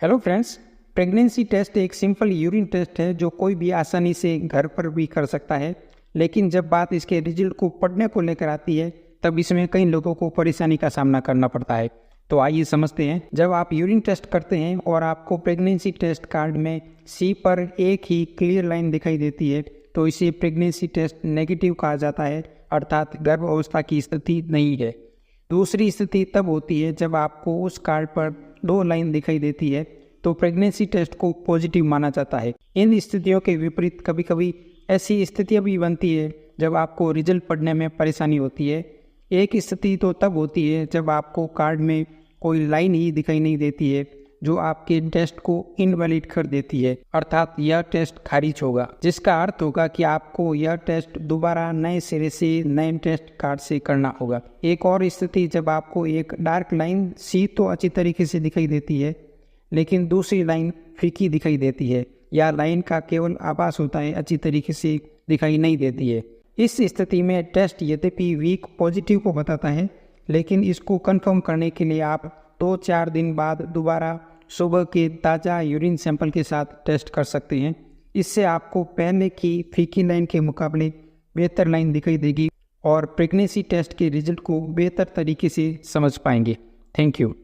Hello friends, pregnancy test एक simple urine test है जो कोई भी आसानी से घर पर भी कर सकता है। लेकिन जब बात इसके रिजल्ट को पढ़ने को लेकर आती है तब इसमें कई लोगों को परेशानी का सामना करना पड़ता है। तो आइए समझते हैं। जब आप यूरिन टेस्ट करते हैं और आपको प्रेगनेंसी टेस्ट कार्ड में सी पर एक ही क्लियर लाइन दिखाई देती है तो इसे प्रेगनेंसी टेस्ट नेगेटिव कहा जाता है, अर्थात गर्भ अवस्था की स्थिति नहीं है। दूसरी स्थिति तब होती है जब आपको उस कार्ड पर 2 लाइन दिखाई देती है तो प्रेगनेंसी टेस्ट को पॉजिटिव माना जाता है। इन स्थितियों के विपरीत कभी कभी ऐसी स्थितियां भी बनती है जब आपको रिजल्ट पढ़ने में परेशानी होती है। एक स्थिति तो तब होती है जब आपको कार्ड में कोई लाइन ही दिखाई नहीं देती है जो आपके टेस्ट को इनवैलिड कर देती है, अर्थात यह टेस्ट खारिज होगा, जिसका अर्थ होगा कि आपको यह टेस्ट दोबारा नए सिरे से नए टेस्ट कार्ड से करना होगा। एक और स्थिति जब आपको एक डार्क लाइन सी तो अच्छी तरीके से दिखाई देती है लेकिन दूसरी लाइन फीकी दिखाई देती है, या लाइन का केवल आभास होता है, अच्छी तरीके से दिखाई नहीं देती है। इस स्थिति में टेस्ट यद्यपि वीक पॉजिटिव को बताता है लेकिन इसको कंफर्म करने के लिए आप 2-4 दिन बाद दोबारा सुबह के ताज़ा यूरिन सैंपल के साथ टेस्ट कर सकते हैं। इससे आपको पहले की फीकी लाइन के मुकाबले बेहतर लाइन दिखाई देगी और प्रेगनेंसी टेस्ट के रिजल्ट को बेहतर तरीके से समझ पाएंगे। Thank you.